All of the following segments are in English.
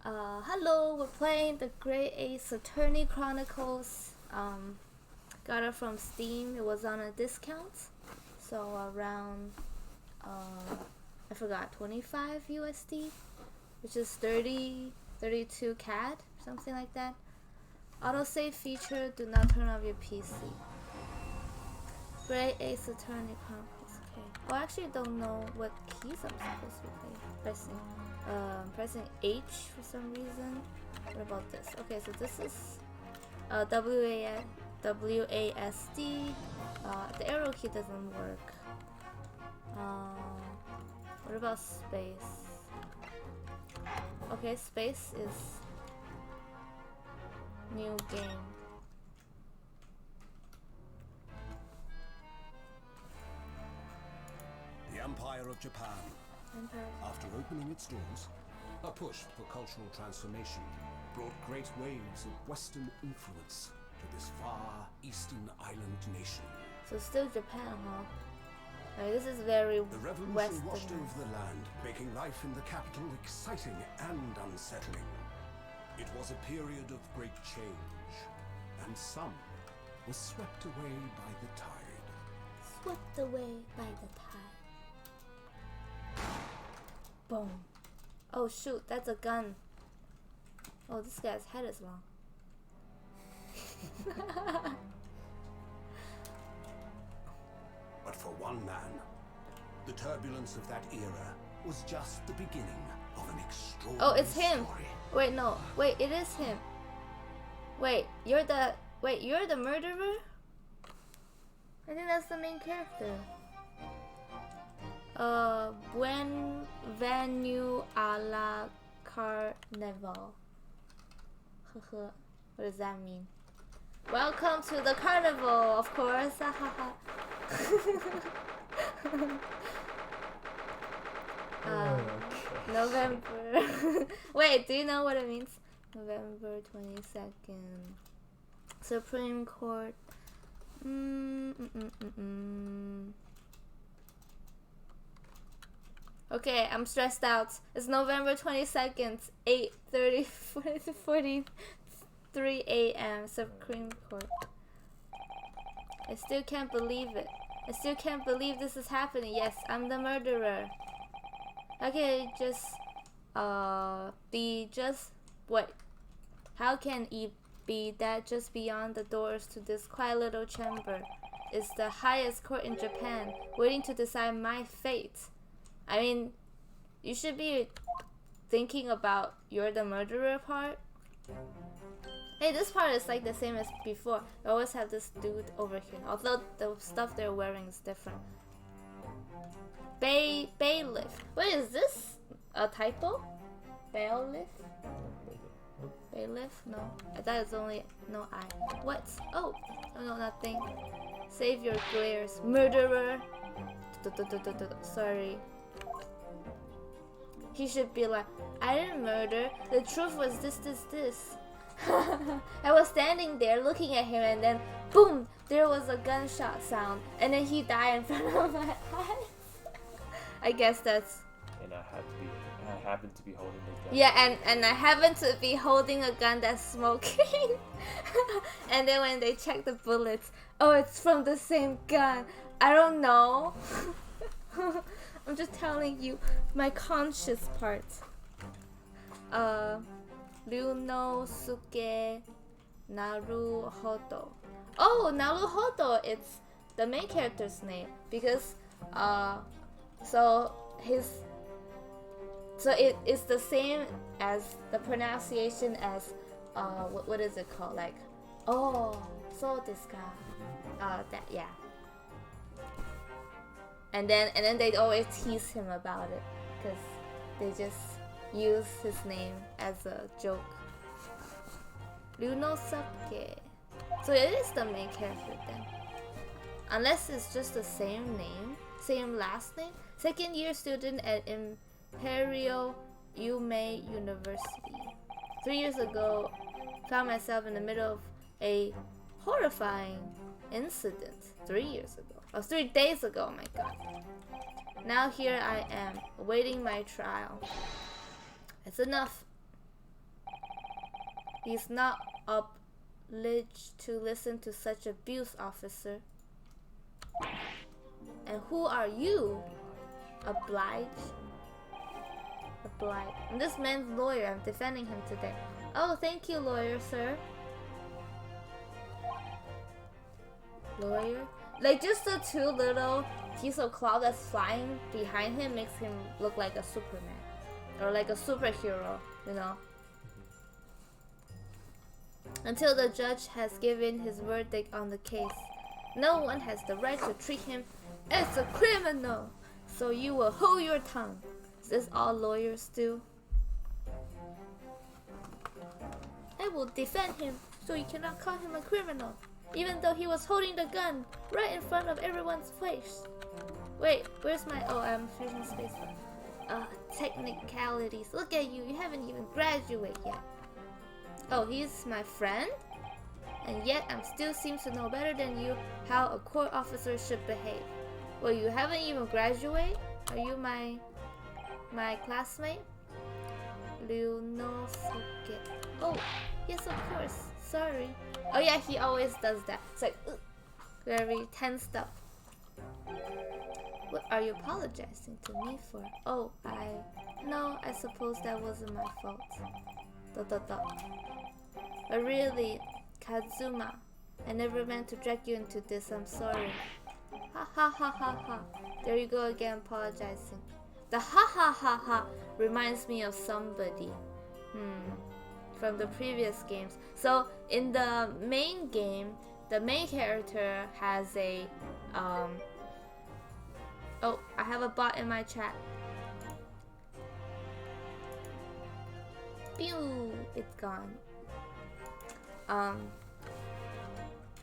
Hello, we're playing the Great Ace Attorney Chronicles. Got it from Steam. It was on a discount, so around I forgot 25 USD, which is 32 CAD, something like that. Autosave feature. Do not turn off your PC. Great Ace Attorney Chronicles. Okay. Well, I actually don't know what keys I'm supposed to be pressing. Pressing H for some reason. What about this? Okay, so this is WASD. The arrow key doesn't work. What about space? Okay, space is new game. The Empire of Japan. After opening its doors, a push for cultural transformation brought great waves of Western influence to this far eastern island nation. So still Japan, huh? I mean, this is very The revolution Western. washed over the land, making life in the capital exciting and unsettling. It was a period of great change, and some were swept away by the tide. Swept away by the tide. Boom. Oh shoot, that's a gun. Oh, this guy's head is long. But for one man, the turbulence of that era was just the beginning of an extraordinary Oh, it's him. story. Wait, no. Wait, it is him. Wait, you're the murderer? I think that's the main character. Bienvenue à la carnival. What does that mean? Welcome to the carnival, of course. November. Wait, do you know what it means? November 22nd. Supreme Court. Okay, I'm stressed out. It's November 22nd, 8:43 a.m. Supreme Court. I still can't believe it. I still can't believe this is happening. Yes, I'm the murderer. Okay, what? How can it be that just beyond the doors to this quiet little chamber is the highest court in Japan, waiting to decide my fate? I mean, you should be thinking about you're the murderer part. Hey, this part is like the same as before. I always have this dude over here, although the stuff they're wearing is different. Bailiff. Wait, is this a typo? Bailiff? Bailiff? No. I thought it's only no I. What? Oh, no, nothing. Save your glares. Murderer. Sorry. He should be like, I didn't murder. The truth was this. I was standing there looking at him, and then boom, there was a gunshot sound, and then he died in front of my eyes. I guess that's. And I happen to be holding the gun. Yeah, and I happen to be holding a gun that's smoking. And then when they check the bullets, oh, it's from the same gun. I don't know. I'm just telling you my conscious part. Ryunosuke Naruhodo. Oh, Naruhodo, it's the main character's name because it is the same as the pronunciation as what is it called, like, oh, so this guy, that, yeah. And then they always tease him about it because they just use his name as a joke. Ryunosuke. So it is the main character then. Unless it's just the same name, same last name. Second year student at Imperial Yume University. 3 years ago, found myself in the middle of a horrifying incident. 3 years ago. Oh, 3 days ago, oh my god. Now here I am, awaiting my trial. It's enough. He's not obliged to listen to such abuse, officer. And who are you? Obliged? Obliged. I'm this man's lawyer. I'm defending him today. Oh, thank you, lawyer, sir. Lawyer? Like, just the two little piece of cloth that's flying behind him makes him look like a Superman. Or like a superhero, you know? Until the judge has given his verdict on the case, no one has the right to treat him as a criminal. So you will hold your tongue. Is this all lawyers do? I will defend him, so you cannot call him a criminal, even though he was holding the gun right in front of everyone's face. Wait, where's my... Oh, I'm freezing space. Technicalities. Look at you, you haven't even graduated yet. Oh, he's my friend? And yet I still seems to know better than you how a court officer should behave. Well, you haven't even graduated? Are you my classmate? Ryunosuke. Oh, yes, of course. Sorry. Oh yeah, he always does that. It's like, very tensed up. What are you apologizing to me for? Oh, No, I suppose that wasn't my fault. ... But really, Kazuma, I never meant to drag you into this, I'm sorry. Ha ha ha ha ha. There you go again, apologizing. The ha ha ha ha reminds me of somebody. From the previous games. So in the main game, the main character has a oh, I have a bot in my chat. Pew! It's gone.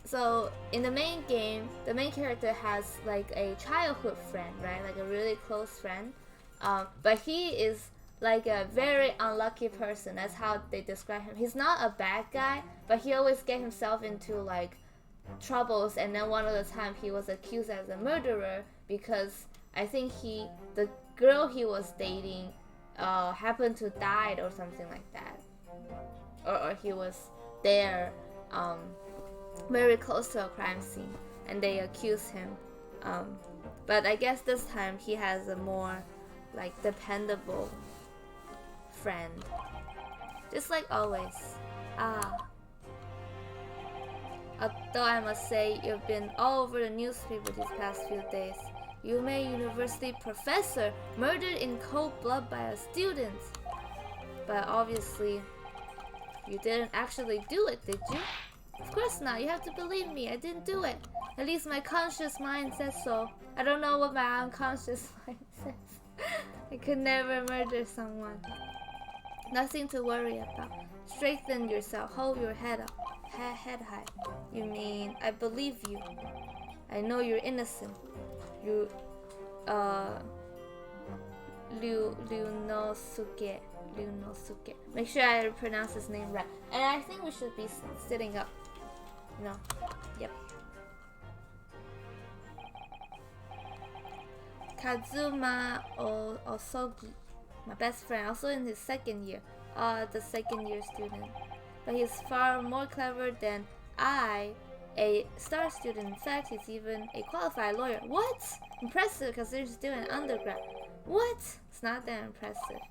So in the main game, the main character has like a childhood friend, right? Like a really close friend. But he is like a very unlucky person. That's how they describe him. He's not a bad guy, but he always get himself into like troubles. And then one of the time he was accused as a murderer because I think the girl he was dating happened to die or something like that, or he was there very close to a crime scene and they accuse him. But I guess this time he has a more like dependable friend, just like always. Although I must say you've been all over the newspaper these past few days. Yume University professor murdered in cold blood by a student. But obviously you didn't actually do it, did you? Of course not. You have to believe me. I didn't do it. At least my conscious mind says so. I don't know what my unconscious mind says. I could never murder someone. Nothing to worry about. Straighten yourself. Hold your head up. Head high. You mean I believe you. I know you're innocent. You, Ryunosuke. Make sure I pronounce his name right. And I think we should be sitting up. No. Yep. Kazuma Osogi, my best friend, also in his second year. The second year student. But he's far more clever than I, a star student. In fact, he's even a qualified lawyer. What? Impressive, because they're still an undergrad. What? It's not that impressive.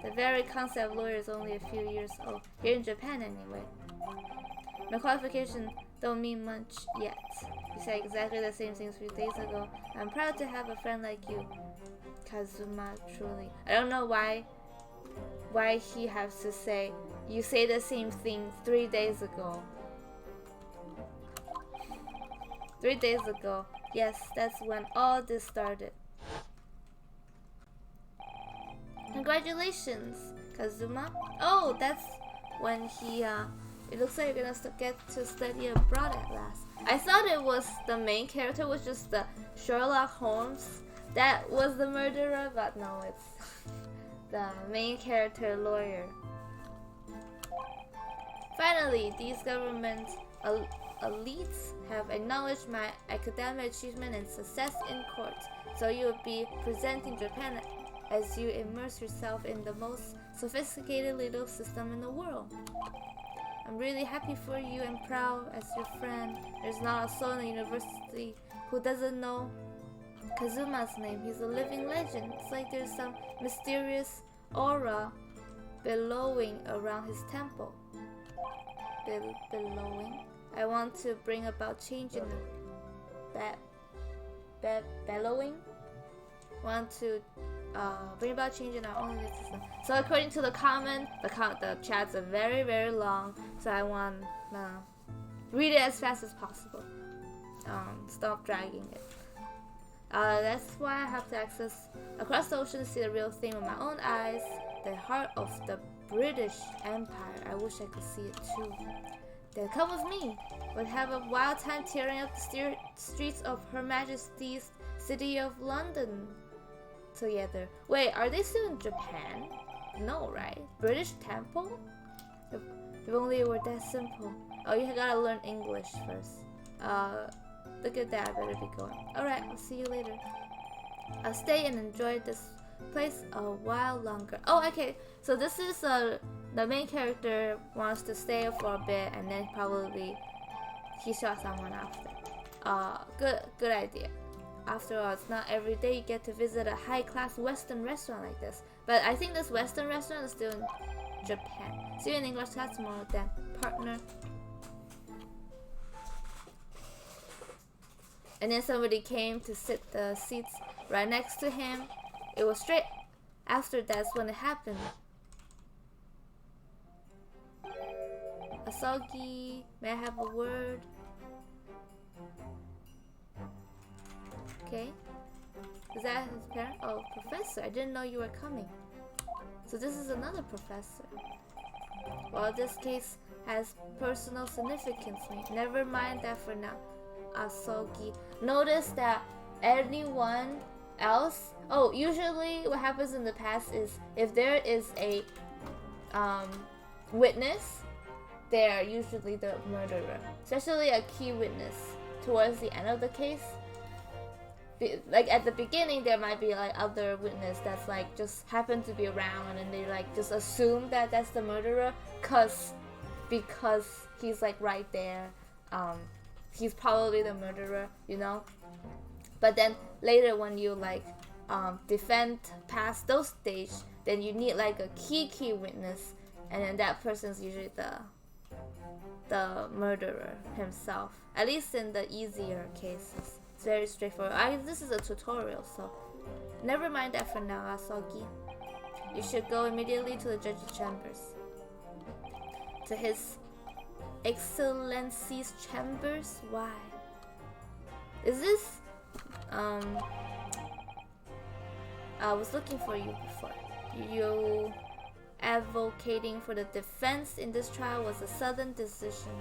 The very concept of lawyer is only a few years old. Here in Japan, anyway. My qualifications don't mean much yet. You said exactly the same things a few days ago. I'm proud to have a friend like you, Kazuma, truly. I don't know why he has to say, you say the same thing 3 days ago. 3 days ago. Yes, that's when all this started. Congratulations, Kazuma. Oh, that's when he, it looks like you're gonna get to study abroad at last. I thought it was the main character, was just the Sherlock Holmes that was the murderer, but no, it's the main character lawyer. Finally, these government elites have acknowledged my academic achievement and success in court, so you will be presenting Japan as you immerse yourself in the most sophisticated legal system in the world. I'm really happy for you and proud as your friend. There's not a soul in the university who doesn't know Kazuma's name. He's a living legend. It's like there's some mysterious aura billowing around his temple. Billowing? I want to bring about change in the bellowing? Want to bring about change in our own system. So according to the comment, the chats are very, very long. So I want to read it as fast as possible. Stop dragging it. That's why I have to access across the ocean to see the real thing with my own eyes. The heart of the British Empire. I wish I could see it too. Then come with me. We'll have a wild time tearing up the streets of Her Majesty's City of London together. Wait, are they still in Japan? No, right? British Temple? If only it were that simple. Oh, you gotta learn English first. Look at that, I better be going. Alright, I'll see you later. I'll stay and enjoy this place a while longer. Oh, okay. So this is the main character wants to stay for a bit and then probably he shot someone after. Good idea. After all, it's not every day you get to visit a high-class Western restaurant like this. But I think this Western restaurant is still in Japan. See you in English class tomorrow then, partner. And then somebody came to sit the seats right next to him. It was straight after that's when it happened. Asogi, may I have a word? Okay. Is that his parent? Oh, professor, I didn't know you were coming. So this is another professor. Well, this case has personal significance. Never mind that for now. Asogi. Notice that anyone else... Oh, usually what happens in the past is if there is a witness, they're usually the murderer. Especially a key witness towards the end of the case. Like at the beginning there might be like other witness that's like just happen to be around and they like just assume that that's the murderer because he's like right there. He's probably the murderer, you know. But then later when you like defend past those stage, then you need like a key witness, and then that person's usually the murderer himself. At least in the easier cases. It's very straightforward. This is a tutorial, so never mind that for now, Asogi. You should go immediately to the judge's chambers. To His Excellency's chambers? Why? Is this... I was looking for you before. You advocating for the defense in this trial was a sudden decision.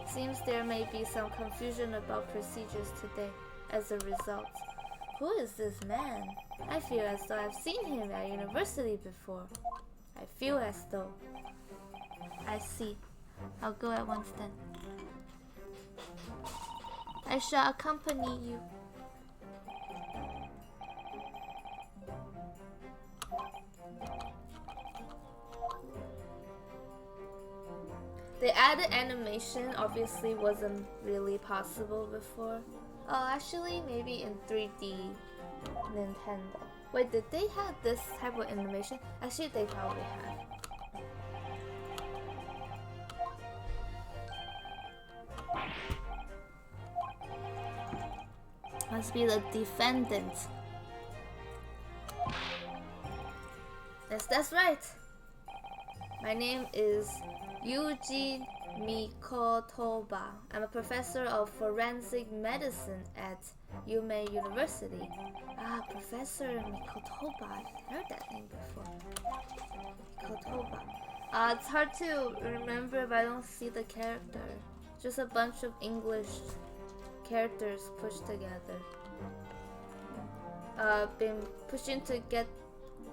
Seems there may be some confusion about procedures today as a result. Who is this man? I feel as though I've seen him at university before. I feel as though. I see. I'll go at once then. I shall accompany you. The added animation obviously wasn't really possible before. Oh, actually, maybe in 3D Nintendo. Wait, did they have this type of animation? Actually, they probably have. Must be the defendant. Yes, that's right. My name is Yuji Mikotoba. I'm a professor of forensic medicine at Yume University. Ah, Professor Mikotoba. I've heard that name before. Mikotoba. It's hard to remember if I don't see the character. Just a bunch of English characters pushed together. Been pushing to get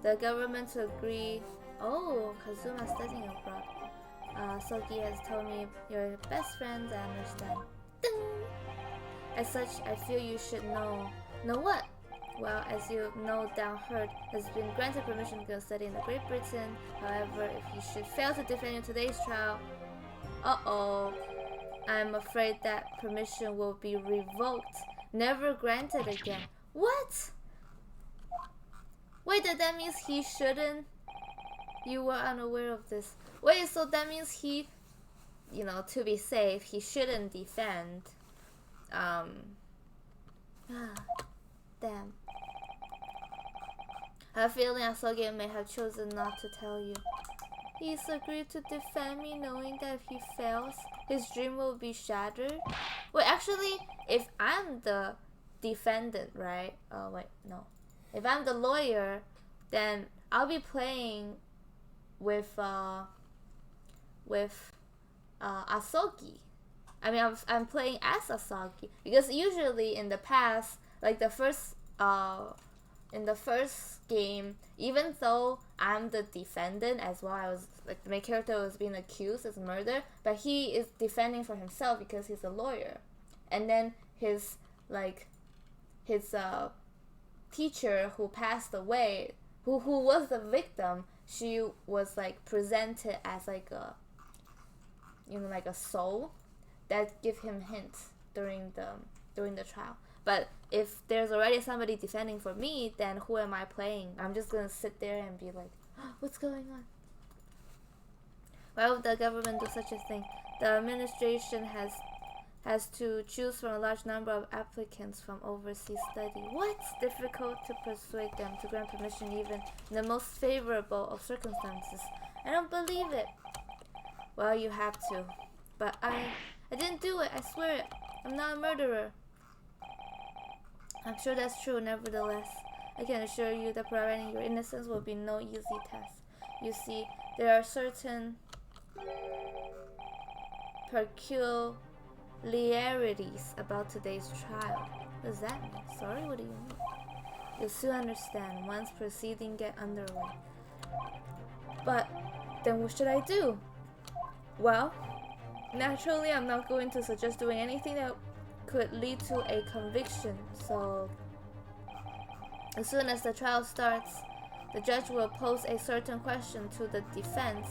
the government to agree. Oh, Kazuma studying abroad. Soki has told me you're best friends, I understand. Ding! As such, I feel you should know. Know what? well, as you no doubt heard, has been granted permission to go study in Great Britain. However, if you should fail to defend in today's trial, I'm afraid that permission will be revoked, never granted again. What? Wait, that means he shouldn't? You were unaware of this. Wait, so that means he, to be safe, he shouldn't defend. Damn. I have a feeling Asogi may have chosen not to tell you. He's agreed to defend me, knowing that if he fails, his dream will be shattered. Wait, actually, if I'm the defendant, right? Oh, wait, no. If I'm the lawyer, then I'll be playing with Asogi. I mean, I'm playing as Asogi because usually in the past, like in the first game, even though I'm the defendant as well, I was like my character was being accused as murder, but he is defending for himself because he's a lawyer, and then his teacher who passed away, who was the victim, she was like presented as like a like a soul that give him hints during the trial. But if there's already somebody defending for me, then who am I playing? I'm just gonna sit there and be like, oh, what's going on? Why would the government do such a thing? The administration has to choose from a large number of applicants from overseas study. What's difficult to persuade them to grant permission even in the most favorable of circumstances? I don't believe it. Well, you have to. But I didn't do it, I swear it. I'm not a murderer. I'm sure that's true, nevertheless. I can assure you that proving your innocence will be no easy task. You see, there are certain peculiarities about today's trial. What does that mean? Sorry, what do you mean? You'll soon understand once proceedings get underway. But then what should I do? Well, naturally I'm not going to suggest doing anything that could lead to a conviction, so as soon as the trial starts, the judge will pose a certain question to the defense.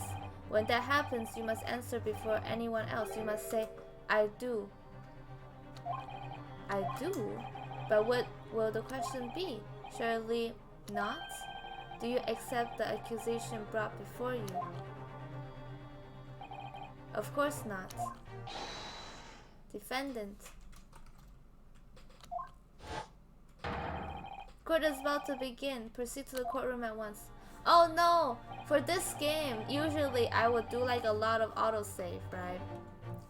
When that happens, you must answer before anyone else. You must say, I do. I do? But what will the question be? Surely not? Do you accept the accusation brought before you? Of course not. Defendant. Court is about to begin. Proceed to the courtroom at once. Oh no! For this game, usually I would do like a lot of autosave, right?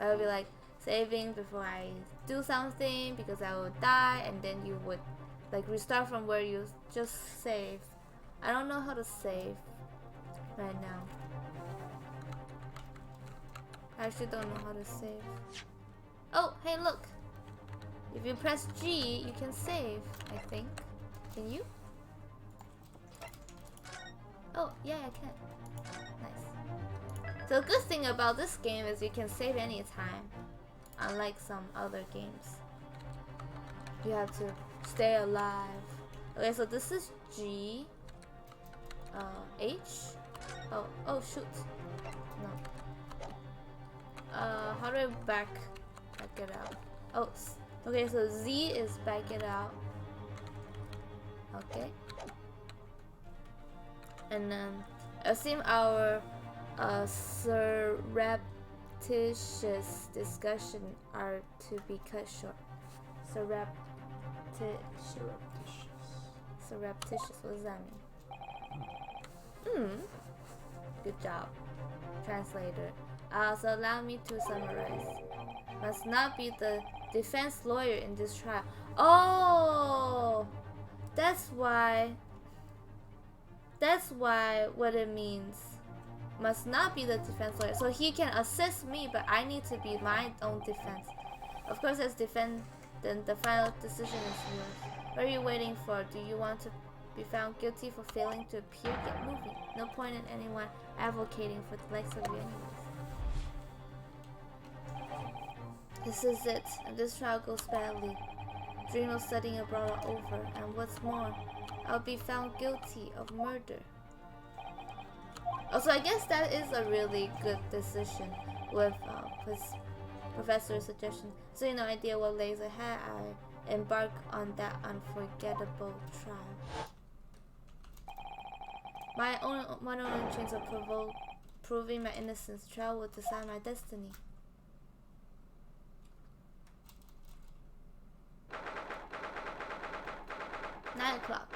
I would be like saving before I do something because I would die, and then you would like restart from where you just saved. I don't know how to save right now. I actually don't know how to save. Oh, hey look! If you press G, you can save, I think. Can you? Oh, yeah, I can. Nice. So the good thing about this game is you can save anytime, unlike some other games. You have to stay alive. Okay, so this is G. H. Oh shoot. No. How do I back it out? Oh, okay, so Z is back it out. Okay. And then assume our surreptitious discussion are to be cut short. Surreptitious. What does that mean? Good job, translator. So allow me to summarize. Must not be the defense lawyer in this trial. Oh, that's why what it means. Must not be the defense lawyer. So he can assist me, but I need to be my own defense. Of course, as defendant, the final decision is yours. What are you waiting for? Do you want to be found guilty for failing to appear? Get moving. No point in anyone advocating for the likes of you anyways. This is it. If this trial goes badly, dream of studying abroad are over, and what's more, I'll be found guilty of murder. Also, I guess that is a really good decision with his professor's suggestion. So no idea what lays ahead, I embark on that unforgettable trial. My only chance of proving my innocence, trial will decide my destiny. Nine o'clock.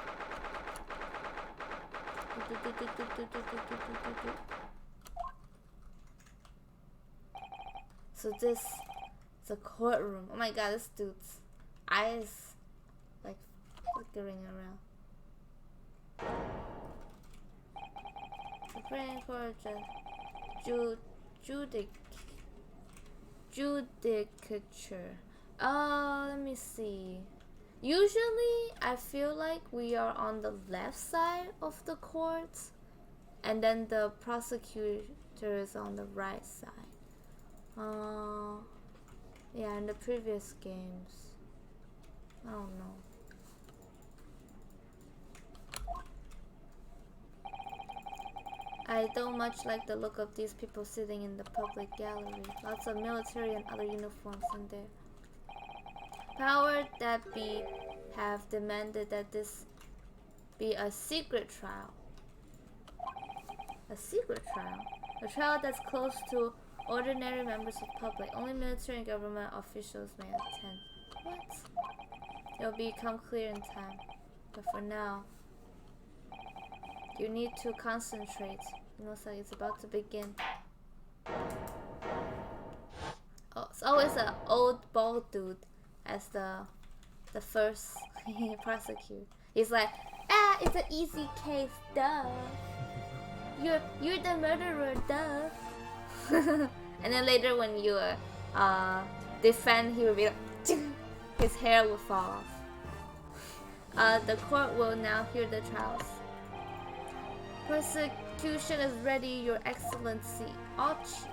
So this is a courtroom. Oh my god, this dude's eyes like flickering around. Supreme Court Judicature. Let me see. Usually, I feel like we are on the left side of the court, and then the prosecutor is on the right side. Yeah, in the previous games. I don't know. I don't much like the look of these people sitting in the public gallery. Lots of military and other uniforms in there. Power that be have demanded that this be a secret trial. A secret trial? A trial that's closed to ordinary members of the public. Only military and government officials may attend. What? It'll become clear in time. But for now, you need to concentrate. It looks like it's about to begin. Oh, it's always an old bald dude as the first prosecutor. He's like, it's an easy case, duh. You're the murderer, duh. And then later when you defend, he will be like, his hair will fall off. The court will now hear the trials. Prosecution is ready, Your Excellency. Archie,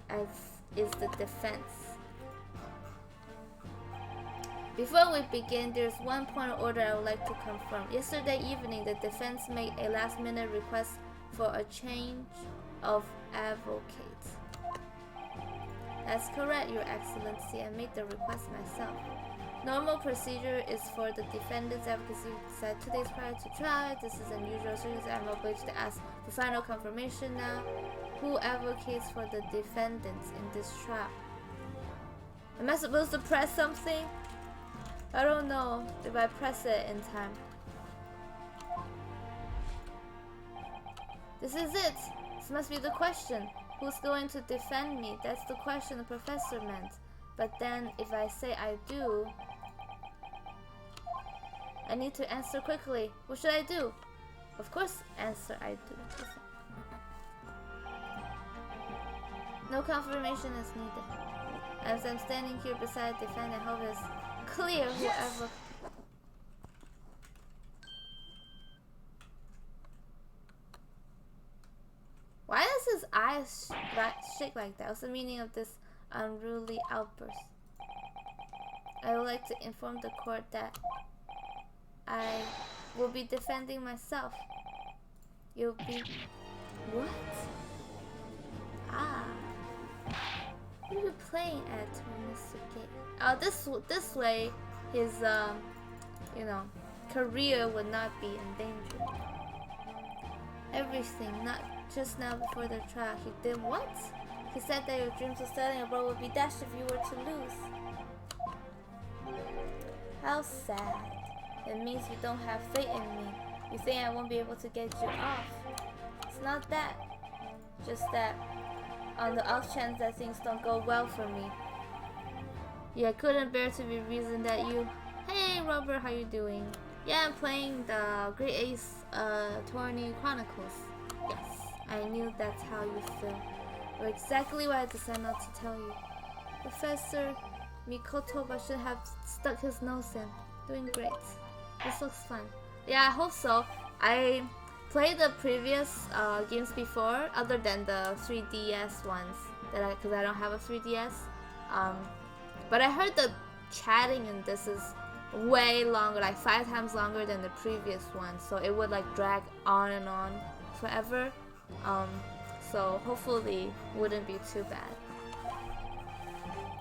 as is the defense. Before we begin, there's one point of order I would like to confirm. Yesterday evening, the defense made a last-minute request for a change of advocate. That's correct, Your Excellency. I made the request myself. Normal procedure is for the defendant's advocacy to decide 2 days prior to trial. This is unusual, so I'm obliged to ask for final confirmation now. Who advocates for the defendants in this trial? Am I supposed to press something? I don't know if I press it in time. This is it. This must be the question. Who's going to defend me? That's the question the professor meant. But then, if I say I do, I need to answer quickly. What should I do? Of course, answer I do. No confirmation is needed. As I'm standing here beside the defendant, I hope it's clear whoever. Why does his eyes shake like that? What's the meaning of this unruly outburst? I would like to inform the court that I will be defending myself. You'll be... What? What are you playing at, Mr. Gate? This way, his career would not be endangered. Everything, not just now before the trial. He did what? He said that your dreams of studying abroad would be dashed if you were to lose. How sad. It means you don't have faith in me. You think I won't be able to get you off. It's not that. Just that on the off chance that things don't go well for me. Yeah, I couldn't bear to be reasoned that you... Hey Robert, how you doing? Yeah, I'm playing the Great Ace Attorney Chronicles. Yes, I knew that's how you feel. You're exactly why I decided not to tell you. Professor Mikotoba should have stuck his nose in. Doing great. This looks fun. Yeah, I hope so. I played the previous games before, other than the 3DS ones, because I don't have a 3DS. But I heard the chatting in this is way longer, like 5 times longer than the previous one. So it would like drag on and on forever. So hopefully wouldn't be too bad.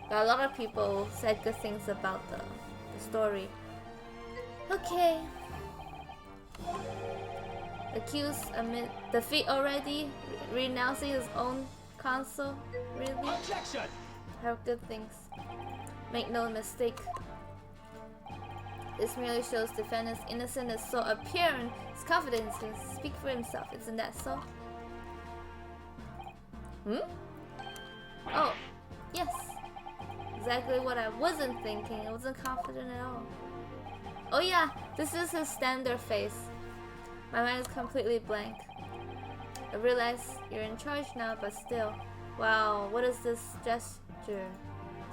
But a lot of people said good things about the story. Okay. Accused amid defeat already, renouncing his own console. Really? Objection! Have good things. Make no mistake. This merely shows defendant's innocence, so appearance, his confidence can speak for himself. Isn't that so? Oh, yes. Exactly what I wasn't thinking. I wasn't confident at all. Oh yeah, this is his standard face. My mind is completely blank. I realize you're in charge now, but still. Wow, what is this gesture?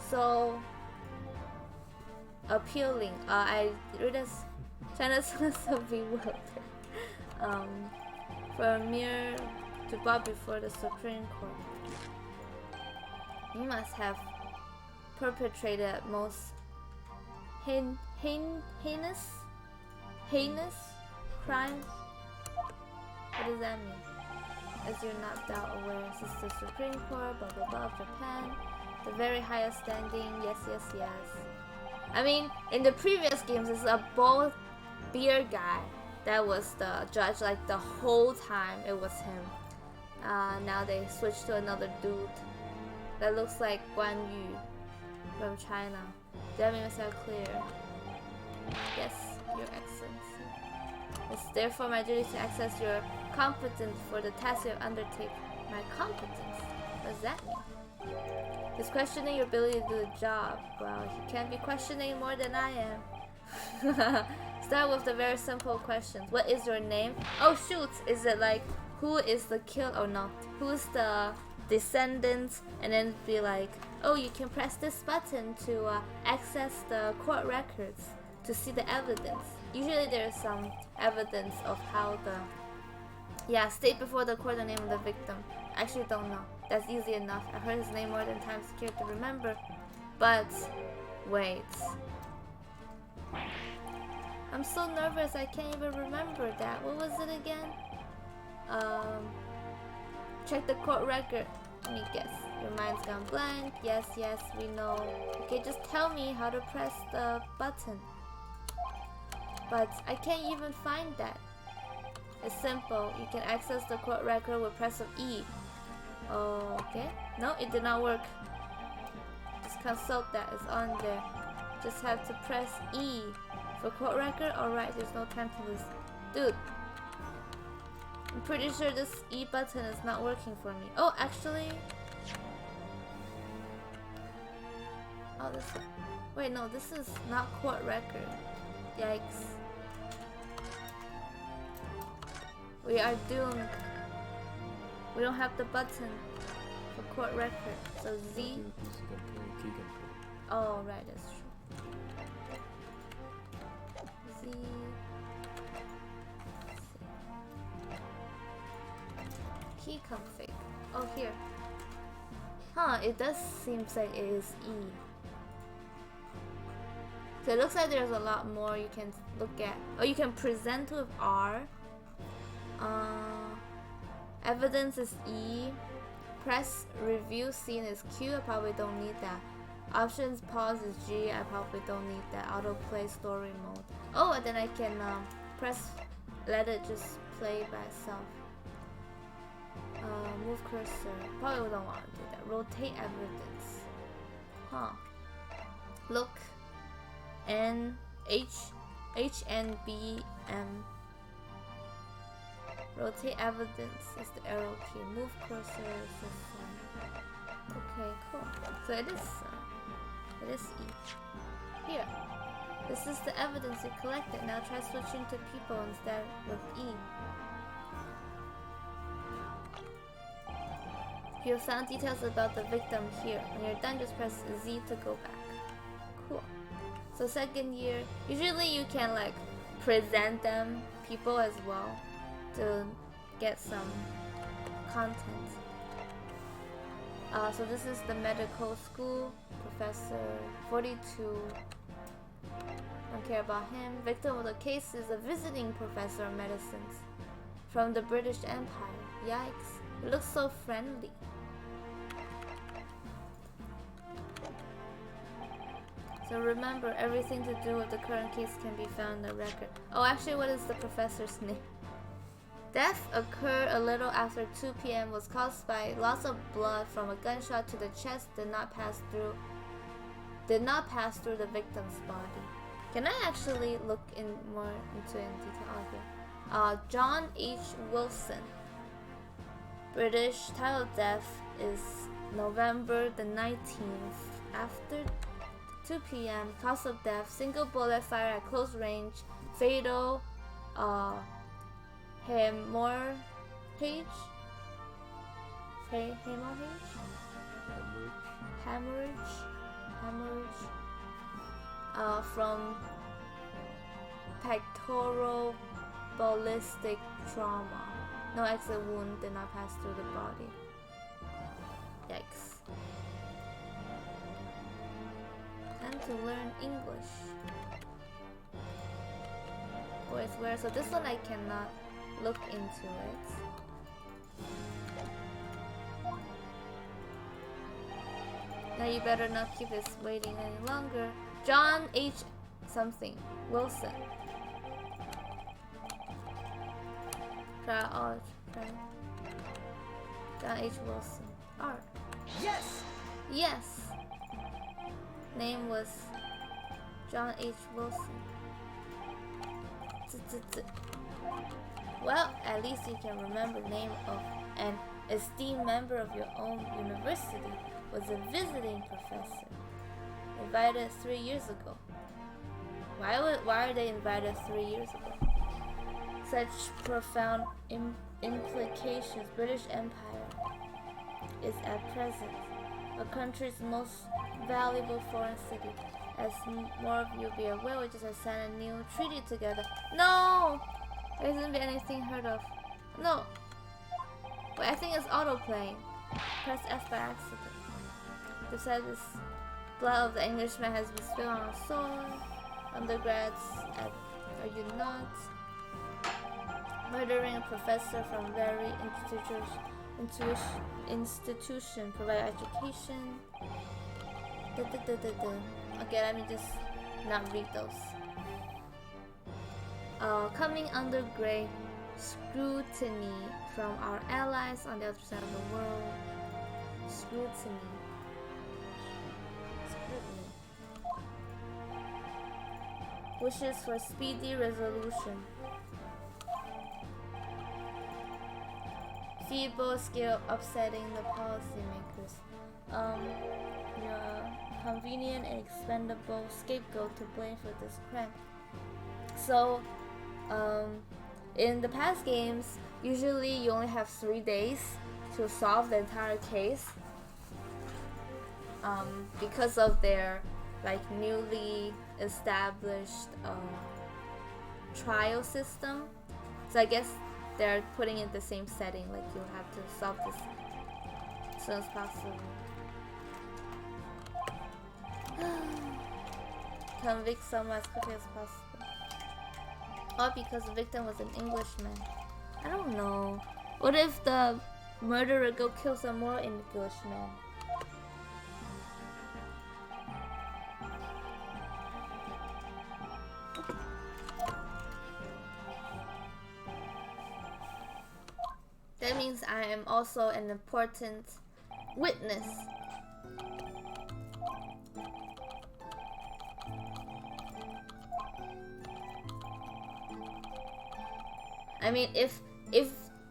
So appealing. I read this. China's so bewildered. For a mere to bow before the Supreme Court. You must have perpetrated most heinous crimes. What does that mean? As you're not doubt aware, this is the Supreme Court, blah blah blah of Japan, the very highest standing. Yes, yes, yes. I mean, in the previous games, it's a bald beard guy that was the judge, like the whole time it was him. Now they switched to another dude that looks like Guan Yu from China. Did I make myself clear? Yes, Your Excellency. It's therefore my duty to access your competence for the task you have undertaken. My competence? What does that mean? He's questioning your ability to do the job. Well, he can't be questioning more than I am. Start with the very simple questions. What is your name? Oh shoot, is it like, who is the kill? Oh no, who's the descendant? And then be like, oh, you can press this button to access the court records to see the evidence. Usually there's some evidence of how the state before the court the name of the victim. I actually don't know. That's easy enough. I've heard his name more than times here to remember. But wait, I'm so nervous I can't even remember that. What was it again? Check the court record. Let me guess. Your mind's gone blank. Yes, yes, we know. Okay, just tell me how to press the button. But I can't even find that. It's simple. You can access the court record with press of E. Okay. No, it did not work. Just consult that. It's on there. Just have to press E for court record. Alright, there's no time to lose. Dude, I'm pretty sure this E button is not working for me. Oh, actually. Oh, this. Wait, no, this is not court record. Yikes. We are doomed. We don't have the button for court record. So Z. Oh, right, that's true. Z. Key config. Oh, here. Huh, it does seem like it is E. So it looks like there's a lot more you can look at. Oh, you can present with R. Evidence is E. Press review scene is Q. I probably don't need that. Options pause is G. I probably don't need that. Autoplay story mode. Oh, and then I can press, let it just play by itself. Move cursor. Probably don't want to do that. Rotate evidence. Huh. Look. N H N B M. Rotate evidence is the arrow key. Move cursor is this one. Okay, cool. So it is E. Here. This is the evidence you collected. Now try switching to people instead with E. You have found details about the victim here. When you're done, just press Z to go back. Cool. So second year, usually you can like present them people as well to get some content. So this is the medical school, Professor 42. Don't care about him. Victim of the case is a visiting professor of medicines from the British Empire. Yikes. He looks so friendly. So remember, everything to do with the current case can be found in the record. Oh, actually, what is the professor's name? Death occurred a little after 2 p.m. was caused by loss of blood from a gunshot to the chest did not pass through the victim's body. Can I actually look more into it in detail? Okay. John H. Wilson. British. Time of death is November the 19th. After 2 p.m. Cause of death: single bullet fire at close range. Fatal. Hemorrhage. Hemorrhage. From pectoral ballistic trauma. No exit wound did not pass through the body. Yikes. Time to learn English. Boys, where? So this one I cannot look into it. Now you better not keep us waiting any longer. John H. something Wilson. John H. Wilson. Art. Yes! Yes. Name was John H. Wilson. Well, at least you can remember the name of an esteemed member of your own university. Was a visiting professor. Invited 3 years ago. Why are they invited 3 years ago? Such profound implications. British Empire is at present a country's most valuable foreign city. As more of you will be aware, we just have signed a new treaty together. No! There isn't be anything heard of. No! Wait, I think it's autoplaying. Press F by accident. Besides, this blood of the Englishman has been spilled on our soil. Undergrads, are you not? Murdering a professor from very institution provide education. Okay, let me just not read those. Coming under great scrutiny from our allies on the other side of the world. Scrutiny. Wishes for speedy resolution. Feeble skill upsetting the policymakers. You're a convenient and expendable scapegoat to blame for this crime. So, in the past games, usually you only have 3 days to solve the entire case. Because of their newly established trial system. So I guess they're putting it in the same setting, like you have to solve this as soon as possible. Convict someone as quickly as possible. All because the victim was an Englishman. I don't know. What if the murderer go kill some more Englishmen? That means I am also an important witness. I mean, if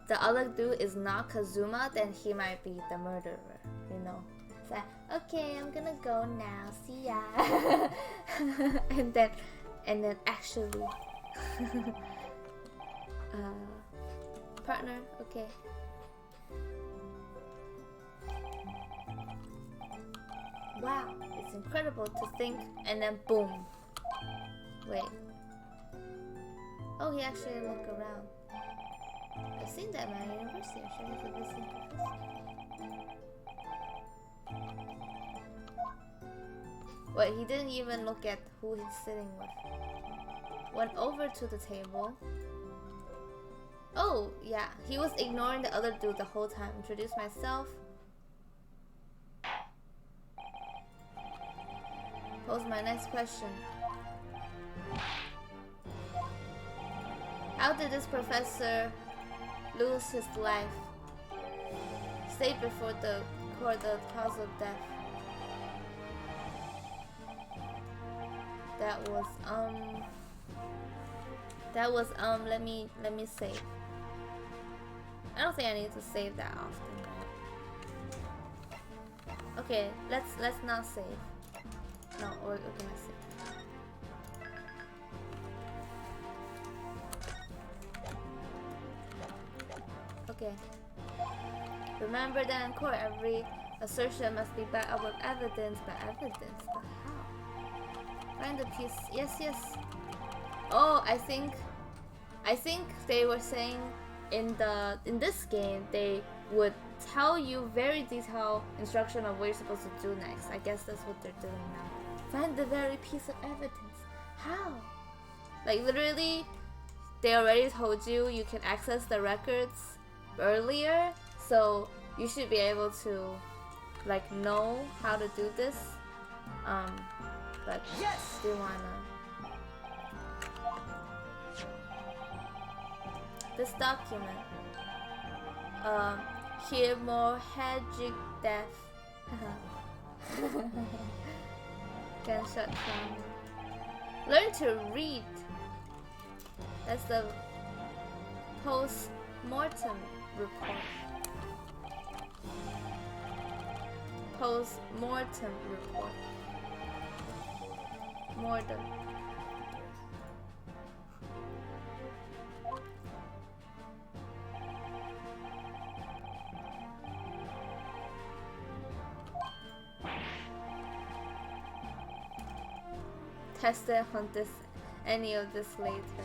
the other dude is not Kazuma, then he might be the murderer, you know. It's like, okay, I'm gonna go now. See ya. and then actually, partner, okay. Wow, it's incredible to think, and then boom. Wait. Oh, he actually looked around. I've seen that at my university. I'm sure he's a visiting professor. Wait, he didn't even look at who he's sitting with. went over to the table. Oh, yeah. He was ignoring the other dude the whole time. Introduce myself. Pose my next question. How did this professor lose his life? State before the court the cause of death. That was let me save. I don't think I need to save that often. Okay, let's not save. No, we're gonna save. Okay. Remember that in court, every assertion must be backed up with evidence. But how? Find the piece. Yes. Oh, I think they were saying in this game they would tell you very detailed instruction of what you're supposed to do next. I guess that's what they're doing now. Find the very piece of evidence. How? Like literally, they already told you can access the records earlier, so you should be able to like know how to do this. But yes, do you wanna this document? Hemorrhagic death. Gunshot trauma. Learn to read. That's the post-mortem report. Post-mortem report. Mortem. Test it on any of this later.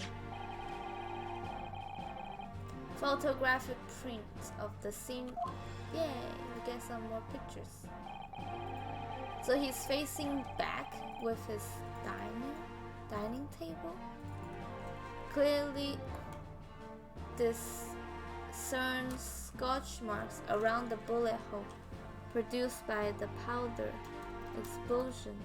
Photographic print of the scene. Yay, we get some more pictures. So he's facing back with his dining table. Clearly discerns scotch marks around the bullet hole produced by the powder explosion.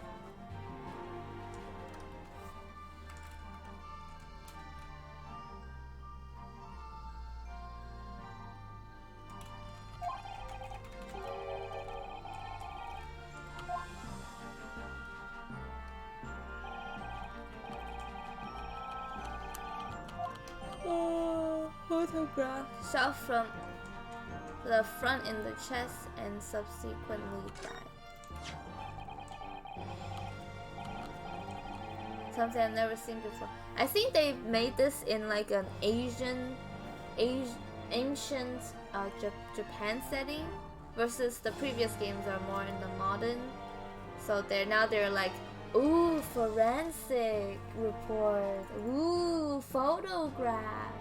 Photograph shot from the front in the chest and subsequently died. Something I've never seen before. I think they made this in like an ancient Japan setting, versus the previous games are more in the modern. So they're like, ooh, forensic report, ooh, photograph.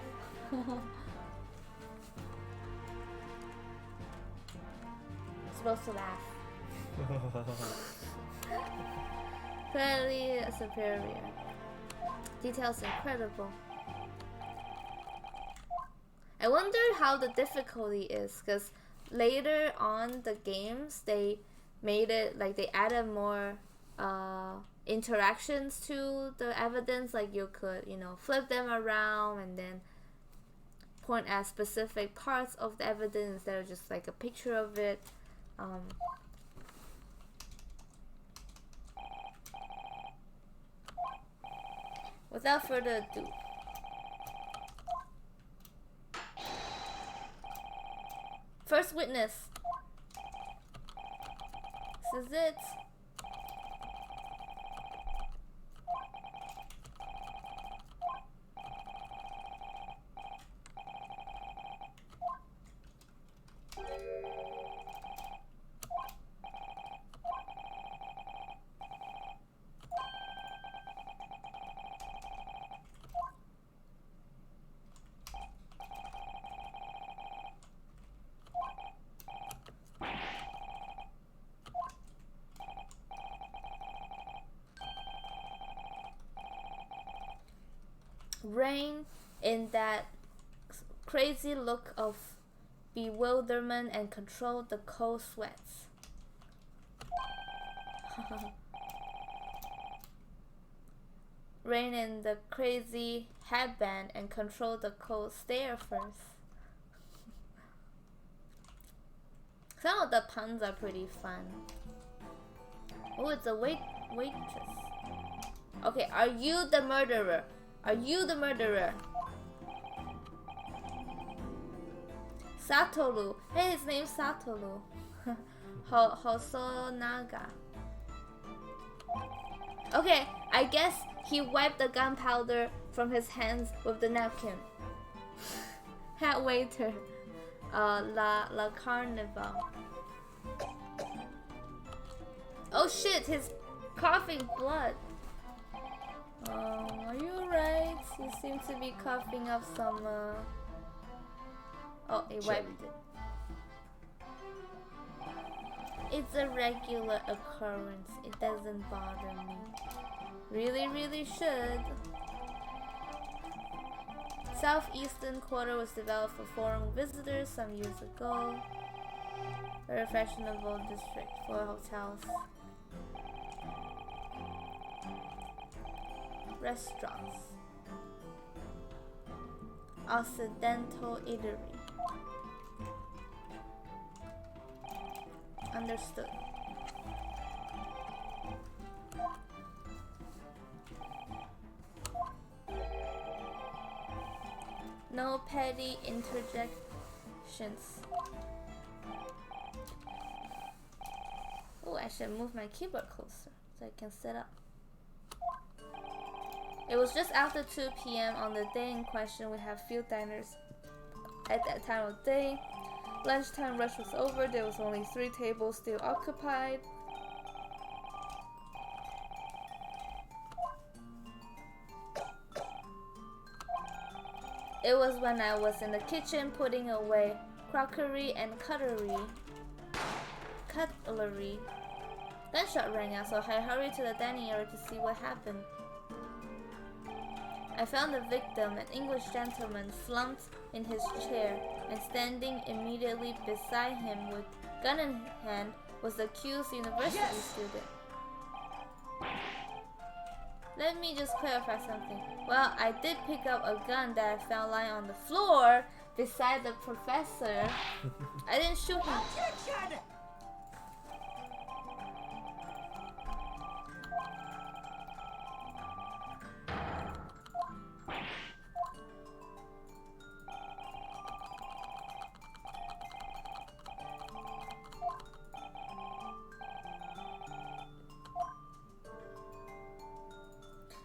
Supposed to laugh. Clearly superior. Details incredible. I wonder how the difficulty is, because later on the games they made it like they added more interactions to the evidence, like you could flip them around and then point at specific parts of the evidence instead of just like a picture of it. Without further ado, first witness. This is it. Rain, in that crazy look of bewilderment, and controlled the cold sweats. Rain in the crazy headband and controlled the cold stare first. Some of the puns are pretty fun. Oh, it's a waitress. Okay, are you the murderer? Are you the murderer? Satoru. Hey, his name's Satoru. Hosonaga. Okay, I guess he wiped the gunpowder from his hands with the napkin. Head waiter. La Carnival. Oh shit, he's coughing blood. Are you alright? You seem to be coughing up some Oh, he wiped it. It's a regular occurrence. It doesn't bother me. Really should. Southeastern Quarter was developed for foreign visitors some years ago. Very fashionable district for hotels. Restaurants. Occidental eatery. Understood. No petty interjections. Oh, I should move my keyboard closer so I can set up. It was just after 2 p.m. on the day in question. We have few diners at that time of day. Lunchtime rush was over. There was only 3 tables still occupied. It was when I was in the kitchen putting away crockery and cutlery. Gunshot rang out, so I hurried to the dining area to see what happened. I found the victim, an English gentleman, slumped in his chair, and standing immediately beside him with gun in hand was the accused university student. Let me just clarify something. Well, I did pick up a gun that I found lying on the floor beside the professor. I didn't shoot him.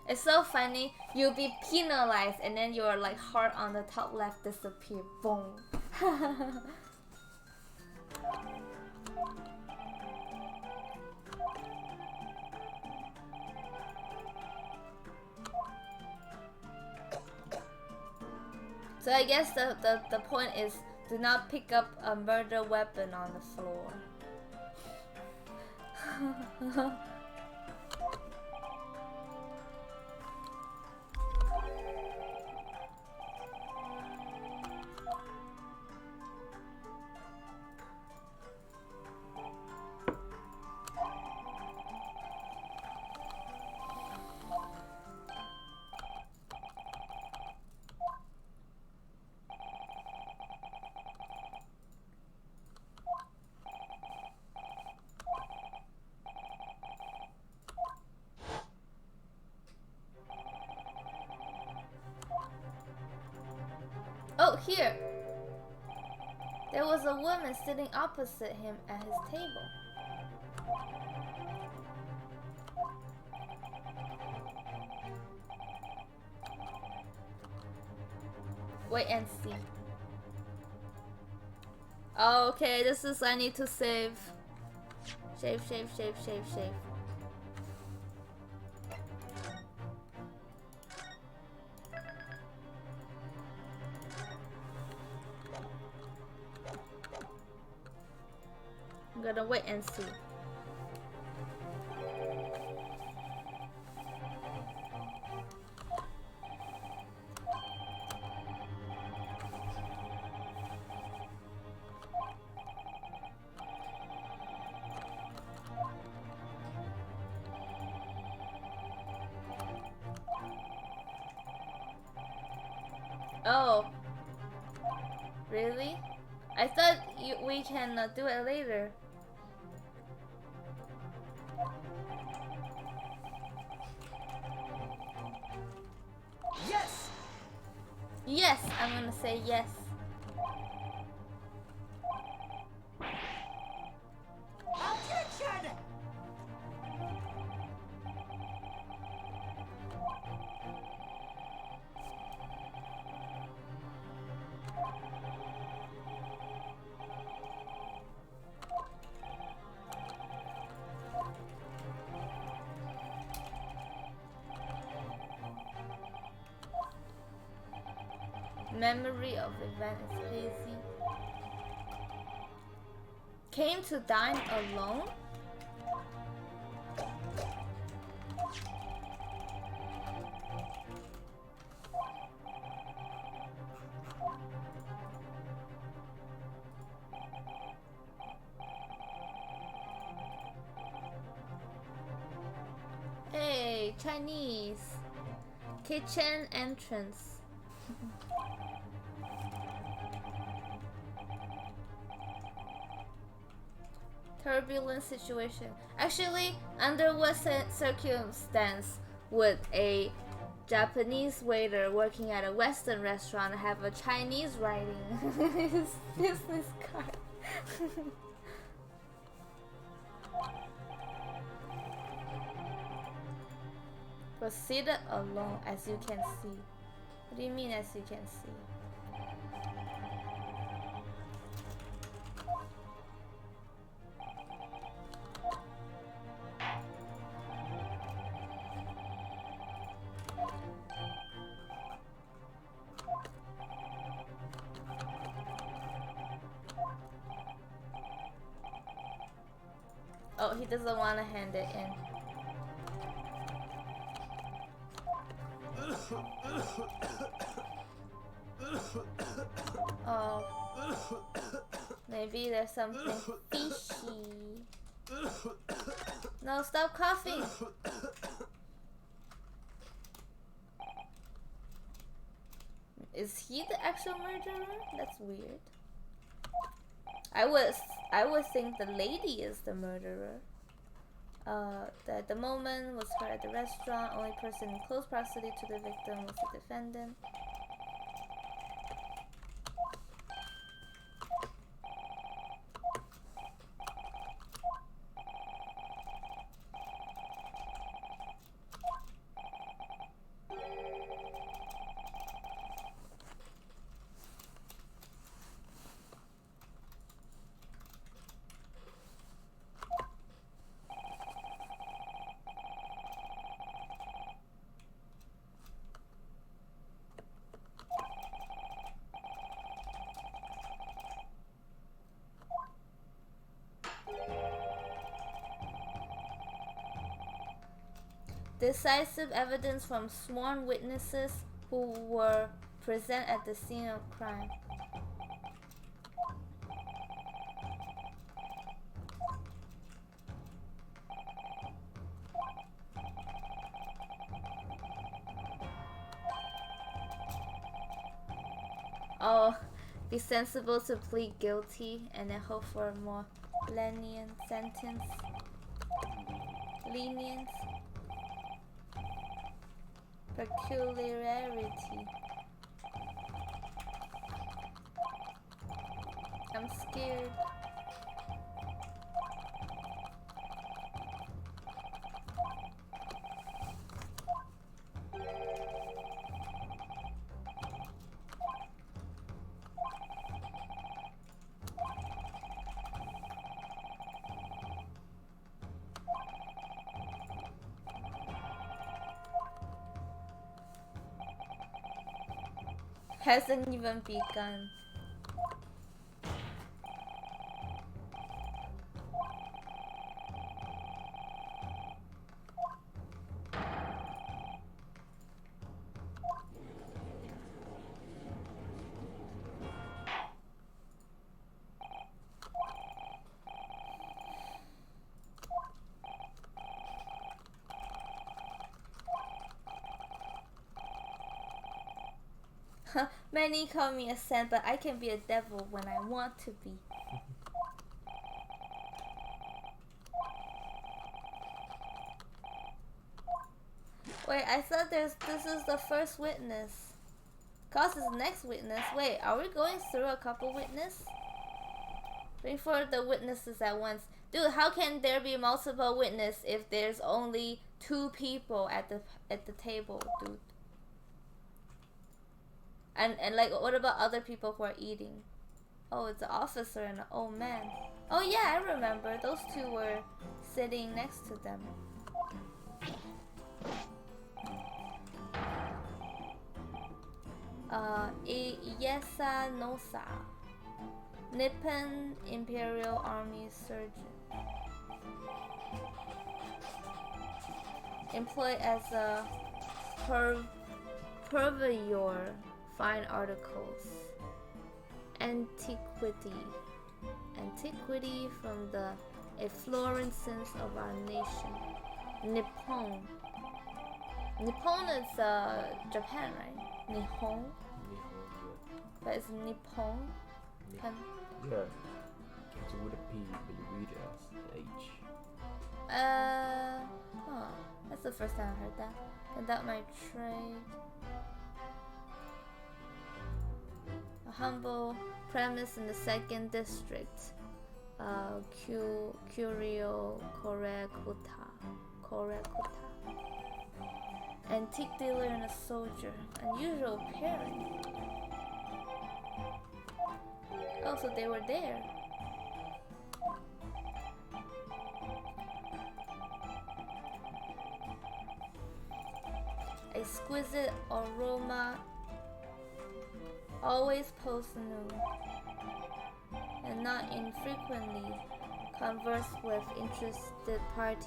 It's so funny, you'll be penalized and then your like heart on the top left disappear. Boom. So I guess the point is, do not pick up a murder weapon on the floor. Oh, here! There was a woman sitting opposite him at his table. Wait and see. Oh, okay, this is I need to save. Shave. I'm gonna wait and see. I thought we can do it later. Yes! Yes, I'm gonna say yes. Attention! Memory of event is hazy. Came to dine alone? Hey, Chinese. Kitchen entrance. Turbulent situation. Actually, under what circumstance would a Japanese waiter working at a Western restaurant have a Chinese writing his business card? Proceeded alone, as you can see. What do you mean, as you can see? Oh, he doesn't want to hand it in. Oh, maybe there's something fishy. No, stop coughing. Is he the actual murderer? That's weird. I would think the lady is the murderer. That the moment was her at the restaurant. Only person in close proximity to the victim was the defendant. Decisive evidence from sworn witnesses who were present at the scene of crime. Oh, be sensible to plead guilty and then hope for a more lenient sentence. Lenient. Peculiarity. I'm scared. Hasn't even begun. Many call me a saint, but I can be a devil when I want to be. Wait, I thought this is the first witness. Cause is the next witness. Wait, are we going through a couple witnesses? Wait for the witnesses at once. Dude, how can there be multiple witnesses if there's only 2 people at the table, dude? And like, what about other people who are eating? Oh, it's an officer and an old man. Oh yeah, I remember. Those 2 were sitting next to them. Iyesa Nosa, Nippon Imperial Army surgeon, employed as a purveyor, fine articles, antiquity from the efflorescence of our nation. Nippon is Japan, right? Nihon? But it's Nippon? Yeah. It's with a P, but you read it as H. That's the first time I heard that. Conduct my trade. A humble premise in the 2nd district. Curio Korakuta. Antique dealer and a soldier. Unusual pairing. Oh, so they were there. Exquisite aroma. Always post noon. And not infrequently converse with interested parties.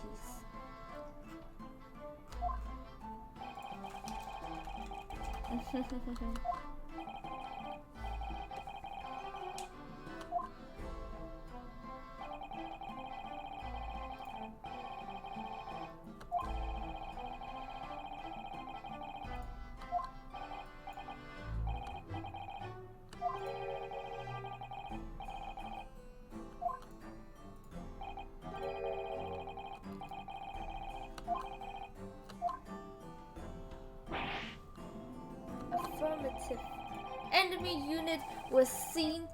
Enemy unit was seen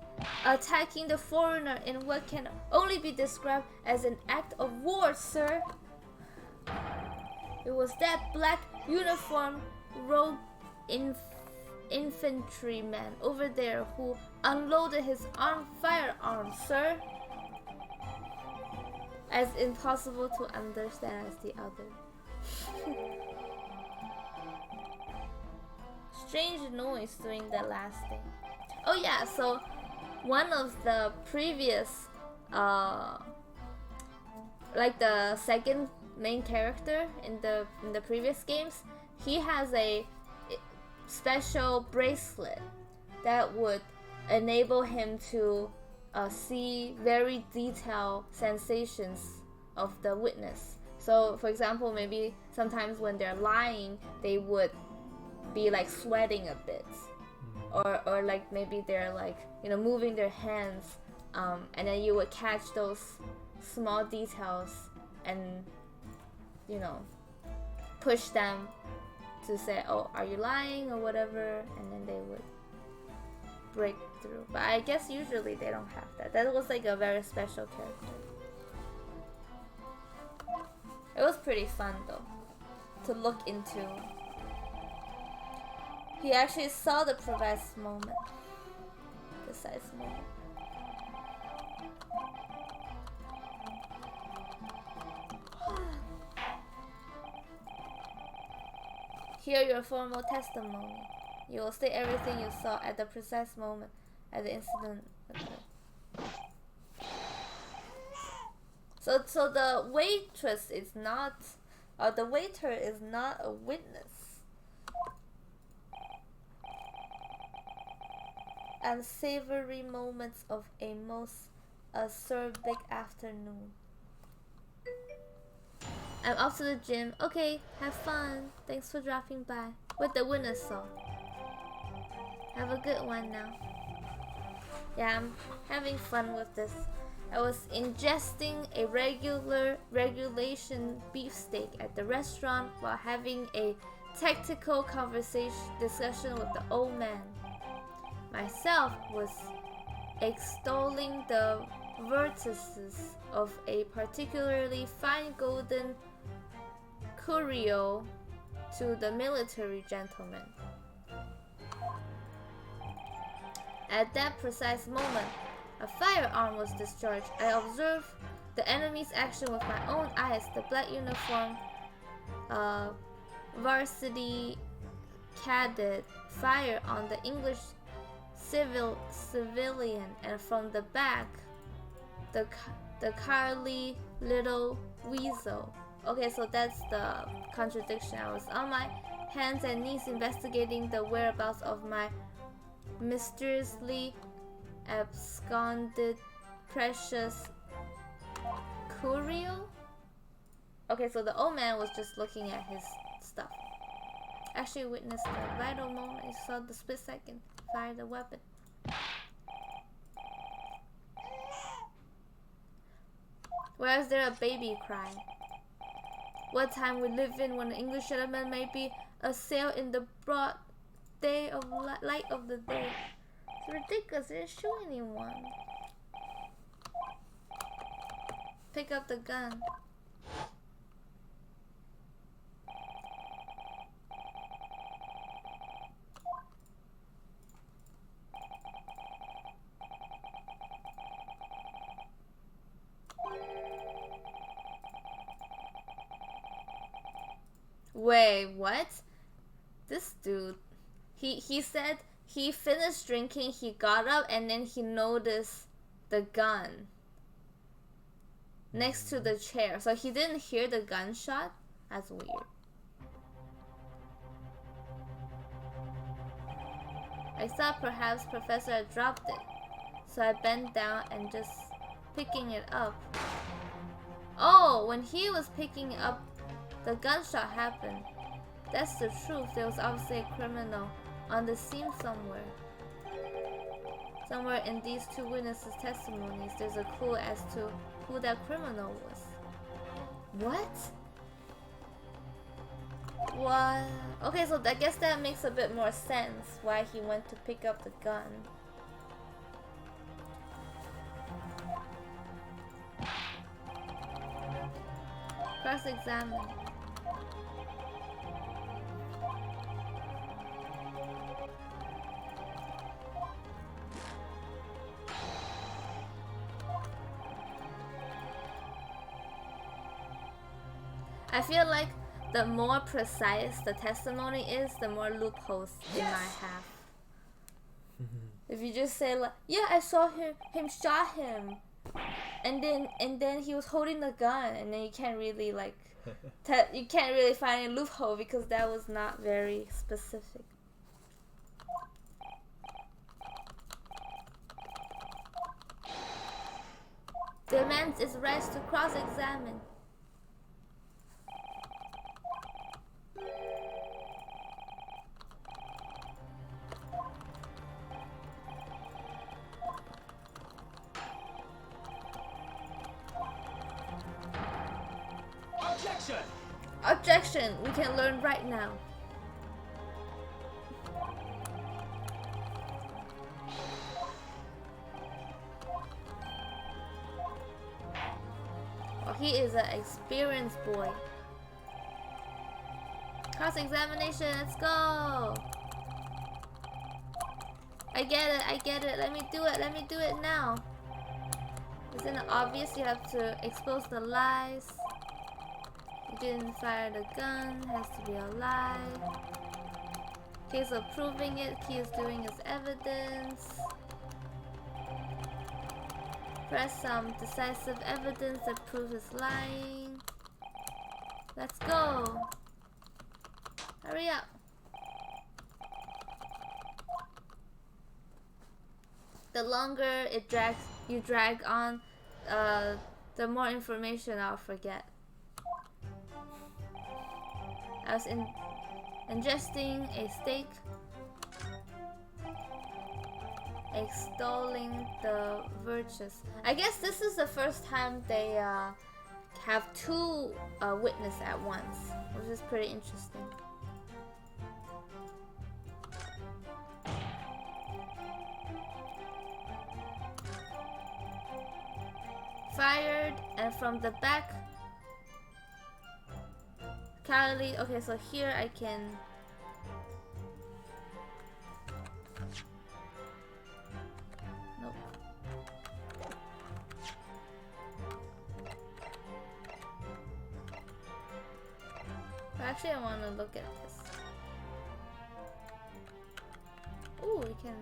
attacking the foreigner in what can only be described as an act of war, sir. It was that black uniform rogue infantryman over there who unloaded his firearm, sir. As impossible to understand as the other. Strange noise during the last thing. Oh yeah, so one of the previous like the 2nd main character in the previous games, he has a special bracelet that would enable him to see very detailed sensations of the witness. So for example, maybe sometimes when they're lying, they would be like sweating a bit, or like maybe they're like, you know, moving their hands, and then you would catch those small details and, you know, push them to say, oh, are you lying or whatever, and then they would break through. But I guess usually they don't have that. That was like a very special character. It was pretty fun though to look into. He actually saw the precise moment. Hear your formal testimony. You will state everything you saw at the precise moment at the incident. So the waitress is not, the waiter is not a witness. Unsavory moments of a most acerbic afternoon. I'm off to the gym. Okay, have fun. Thanks for dropping by. What the witness saw. Have a good one now. Yeah, I'm having fun with this. I was ingesting a regulation beefsteak at the restaurant while having a tactical discussion with the old man. Myself was extolling the vertices of a particularly fine golden curio to the military gentleman. At that precise moment, a firearm was discharged. I observed the enemy's action with my own eyes. The black uniform varsity cadet fired on the English civilian, and from the back, the Carly little weasel. Okay, so that's the contradiction. I was on my hands and knees investigating the whereabouts of my mysteriously absconded precious curio. Okay, so the old man was just looking at his stuff. Actually witnessed the vital moment. He saw the split second, fired the weapon. Where is there a baby crying? What time we live in when an English gentleman may be assailed in the broad day of light of the day. It's ridiculous. They didn't shoot anyone. Pick up the gun. Wait, what? This dude, he said he finished drinking, he got up, and then he noticed the gun next to the chair. So he didn't hear the gunshot? That's weird. I thought perhaps Professor had dropped it, so I bent down and just picking it up. Oh, when he was picking it up, the gunshot happened. That's the truth. There was obviously a criminal on the scene somewhere. Somewhere in these two witnesses' testimonies, there's a clue as to who that criminal was. What? What? Okay, so I guess that makes a bit more sense why he went to pick up the gun. Cross-examine. I feel like the more precise the testimony is, the more loopholes it might have. If you just say like, yeah, I saw him shot him, and then he was holding the gun, and then you can't really like, you can't really find a loophole because that was not very specific. Demands its rights to cross-examine. Objection! Objection! We can learn right now. Oh, he is an experienced boy. Cross-examination, let's go! I get it, let me do it now. Isn't it obvious you have to expose the lies? You didn't fire the gun, has to be a lie. Case of proving it, he is doing his evidence. Press some decisive evidence that proves his lying. Let's go. Hurry up. The longer you drag on, the more information I'll forget. I was ingesting a steak extolling the virtues. I guess this is the first time they have two witnesses at once, which is pretty interesting. Fired, and from the back, Kylie. Okay, so here I can. Nope. Actually, I want to look at this. Ooh, we can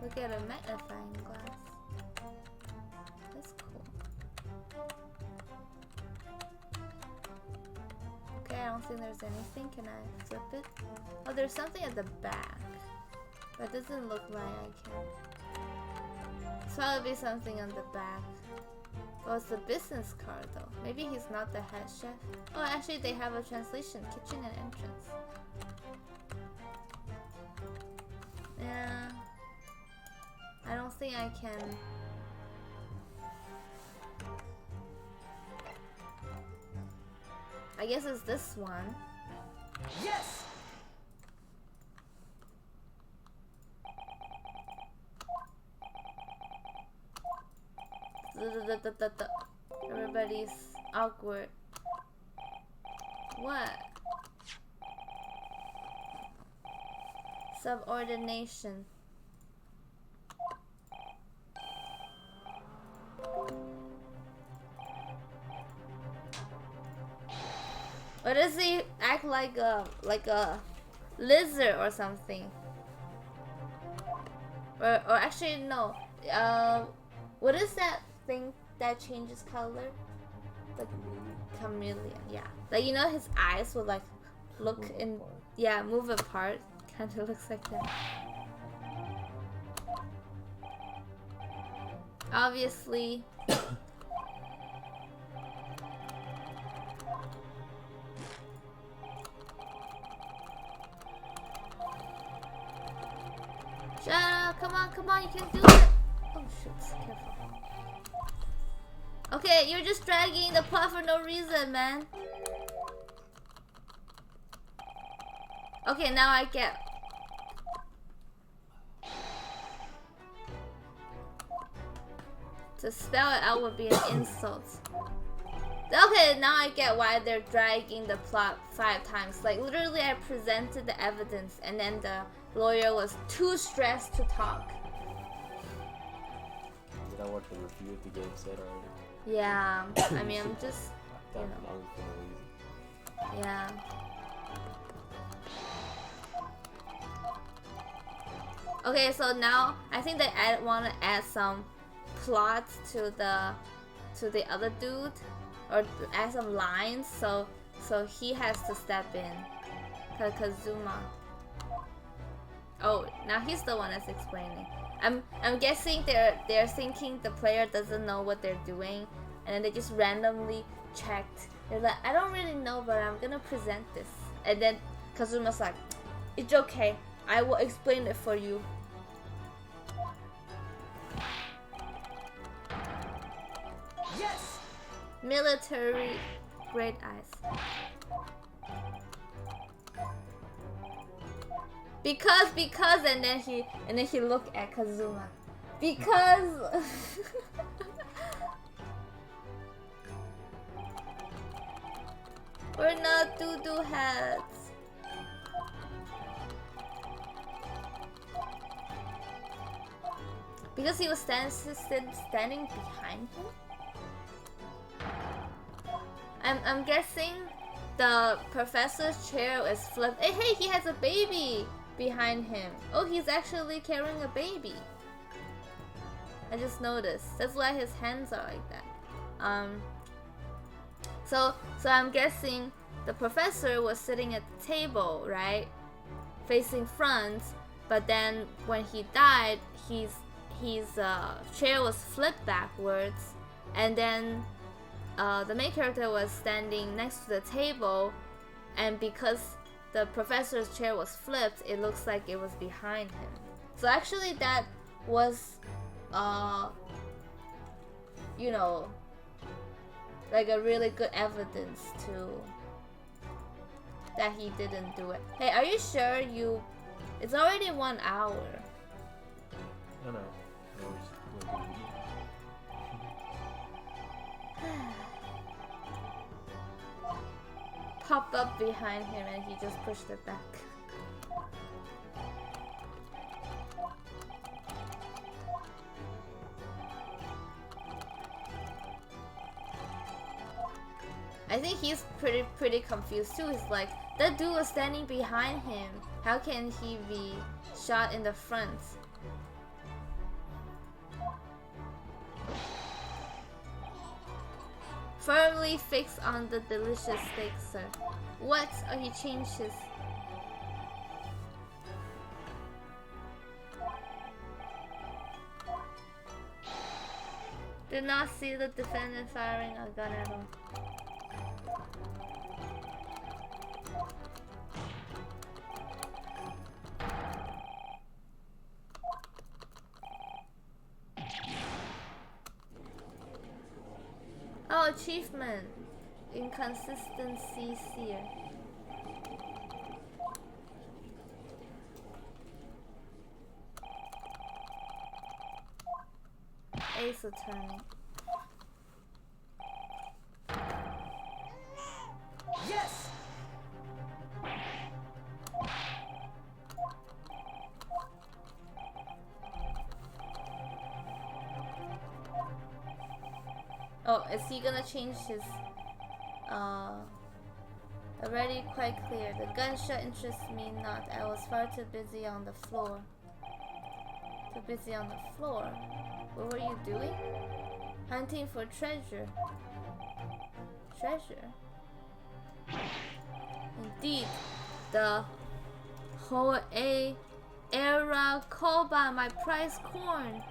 look at a magnifying glass. That's cool. Okay, I don't think there's anything. Can I flip it? Oh, there's something at the back. But it doesn't look like I can. It's probably be something on the back. Oh, it's the business card though. Maybe he's not the head chef. Oh, actually they have a translation. Kitchen and entrance. Yeah. I don't think I can. I guess it's this one. Yes! Everybody's awkward. What? Subordination. Or does he act like a lizard or something? Or actually no. What is that thing that changes color? The chameleon. Yeah. Like, you know, his eyes will like look in. Yeah, move apart. Kind of looks like that. Obviously. Shut up! Come on, you can do it! Oh shoot, careful. Okay, you're just dragging the plot for no reason, man. Okay, now I get. To spell it out would be an insult. Okay, now I get why they're dragging the plot 5 times. Like, literally I presented the evidence and then the lawyer was too stressed to talk. Did I watch a review of the game said already? Yeah, I mean, I'm just, you know. Yeah. Okay, so now I think they want to add some plot to the other dude, or add some lines. So he has to step in. Kazuma. Oh, now he's the one that's explaining. I'm guessing they're thinking the player doesn't know what they're doing, and then they just randomly checked. They're like, I don't really know, but I'm gonna present this. And then Kazuma's like, it's okay, I will explain it for you. Yes! Military Great Ace. Because and then he looked at Kazuma. Because we're not doo-doo heads. Because he was standing behind him. I'm guessing the professor's chair is flipped. Hey, he has a baby behind him. Oh, he's actually carrying a baby. I just noticed. That's why his hands are like that. So I'm guessing the professor was sitting at the table, right? Facing front, but then when he died, his chair was flipped backwards, and then the main character was standing next to the table, and because the professor's chair was flipped, it looks like it was behind him. So actually that was, you know, like a really good evidence to that he didn't do it. Hey, are you sure you? It's already 1 hour. No. Popped up behind him and he just pushed it back. I think he's pretty confused too. He's like, that dude was standing behind him. How can he be shot in the front? Firmly fixed on the delicious steak, sir. What? Oh, he changed his... Did not see the defendant firing a gun at all. Oh, achievement. Inconsistency seer. Ace Attorney. Yes! Oh, is he gonna change his already quite clear. The gunshot interests me not. I was far too busy on the floor. Too busy on the floor? What were you doing? Hunting for treasure. Treasure? Indeed, the whole era called by my prized corn.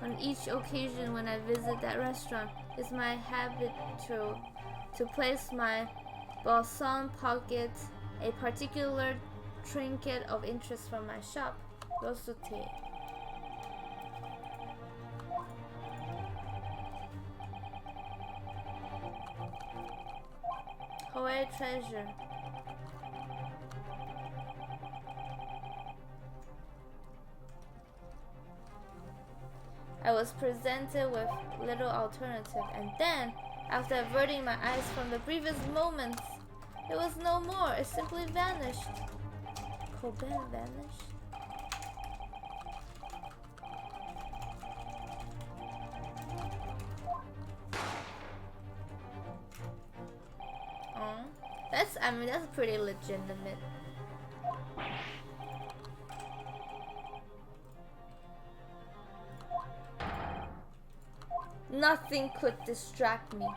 On each occasion when I visit that restaurant, it's my habit to place my boson pocket a particular trinket of interest from my shop, Rosute. Hawaii treasure. I was presented with little alternative, and then, after averting my eyes from the previous moments, it was no more. It simply vanished. Coben vanished? Oh, that's pretty legitimate. Nothing could distract me.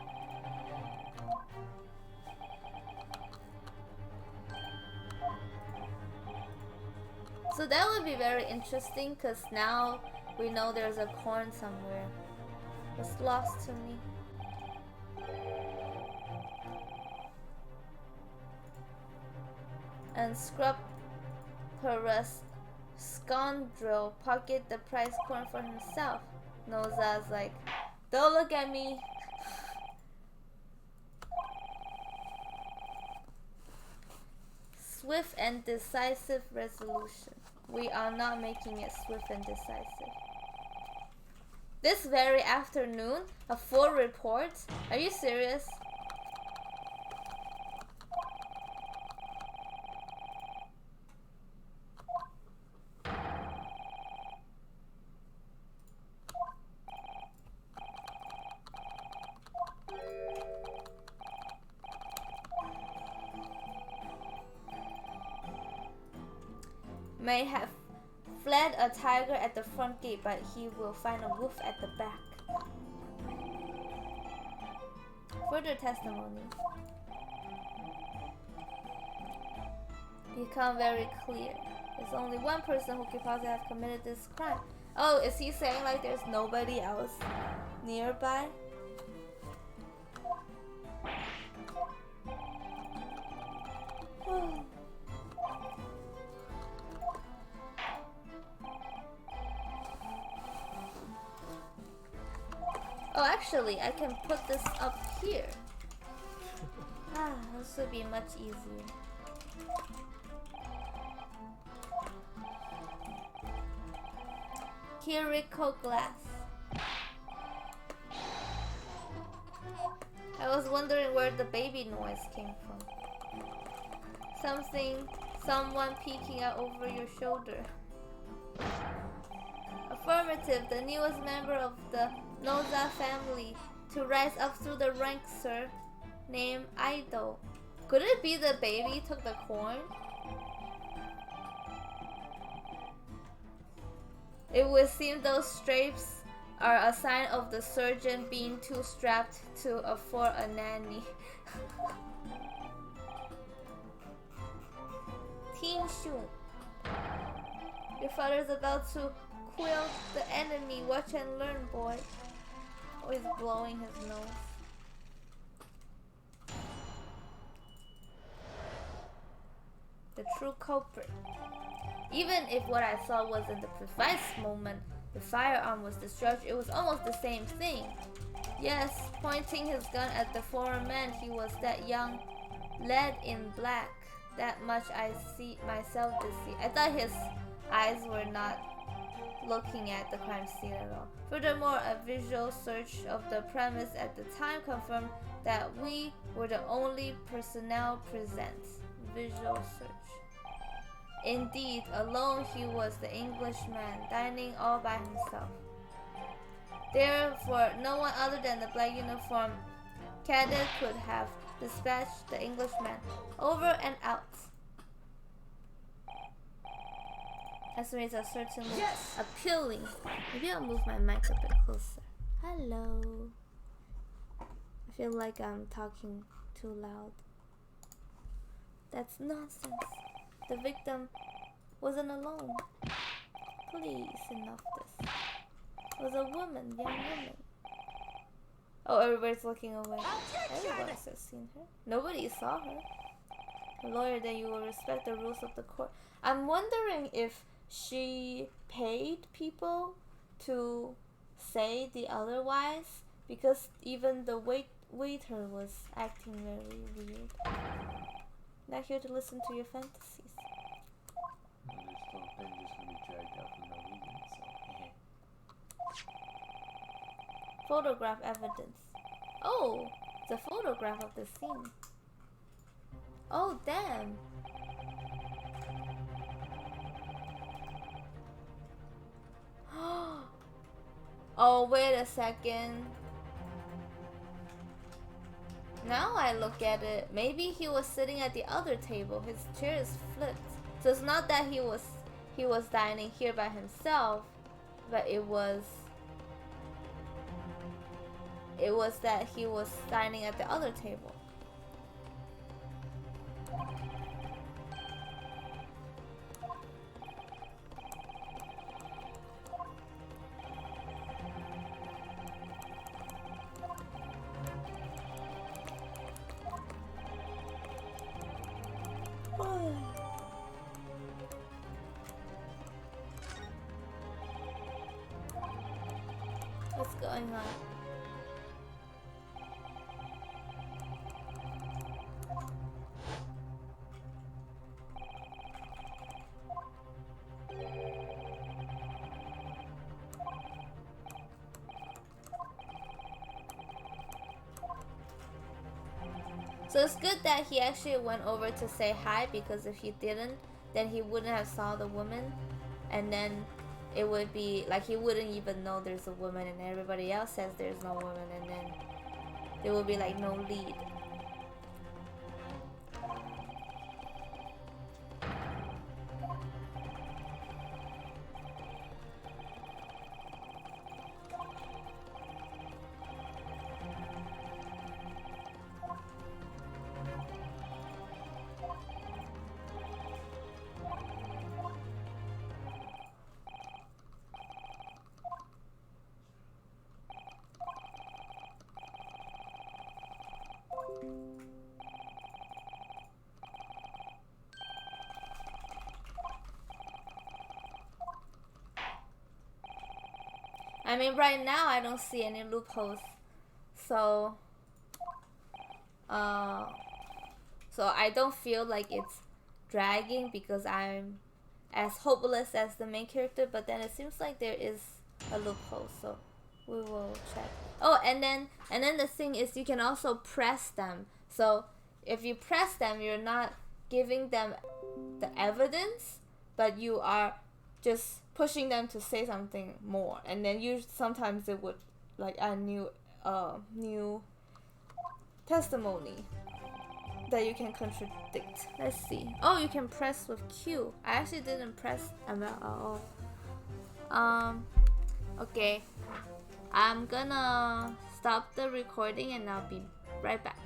So that would be very interesting because now we know there's a corn somewhere. It's lost to me. And Scrub Perez scoundrel pocket the prize corn for himself. Noza's like, don't look at me. Swift and decisive resolution. We are not making it swift and decisive. This very afternoon, a full report? Are you serious? May have fled a tiger at the front gate, but he will find a wolf at the back. Further testimony. Become very clear. There's only one person who could possibly have committed this crime. Oh, is he saying like there's nobody else nearby? actually, I can put this up here. This would be much easier. Kiriko glass. I was wondering where the baby noise came from. Someone peeking out over your shoulder. Affirmative, the newest member of the Noza family to rise up through the ranks, sir. Name Aido. Could it be the baby took the corn? It would seem those stripes are a sign of the surgeon being too strapped to afford a nanny. Teen Shun. Your father's about to quill the enemy. Watch and learn, boy. Oh, he's blowing his nose. The true culprit. Even if what I saw was in the precise moment the firearm was discharged, it was almost the same thing. Yes, pointing his gun at the foreign man, he was that young lad in black. That much I see myself to see. I thought his eyes were not looking at the crime scene at all. Furthermore, a visual search of the premise at the time confirmed that we were the only personnel present. Visual search. Indeed, alone he was the Englishman, dining all by himself. Therefore, no one other than the black uniform cadet could have dispatched the Englishman. Over and out. Estimates are certainly appealing. Maybe I'll move my mic a bit closer. Hello. I feel like I'm talking too loud. That's nonsense. The victim wasn't alone. Please, enough this. It was a woman, young woman. Oh, everybody's looking away. Everybody has seen her. Nobody saw her. A lawyer, then you will respect the rules of the court. I'm wondering if she paid people to say the otherwise, because even the waiter was acting very weird. Not here to listen to your fantasies. Well, this whole thing just gonna be dragged out for no reason, so Photograph evidence. Oh, it's a photograph of the scene. Oh, damn. Oh, wait a second. Now I look at it, maybe he was sitting at the other table. His chair is flipped. So it's not that he was dining here by himself, but it was that he was dining at the other table. What's going on? So it's good that he actually went over to say hi, because if he didn't, then he wouldn't have saw the woman, and then it would be like he wouldn't even know there's a woman, and everybody else says there's no woman, and then there will be like no lead. I mean, right now I don't see any loopholes So so I don't feel like it's dragging because I'm as hopeless as the main character, but then it seems like there is a loophole, so we will check. Oh, and then the thing is you can also press them. So if you press them, you're not giving them the evidence, but you are just pushing them to say something more, and then you sometimes it would like add new testimony that you can contradict. Let's see. Oh, you can press with Q. I actually didn't press ML at all. Okay. I'm gonna stop the recording and I'll be right back.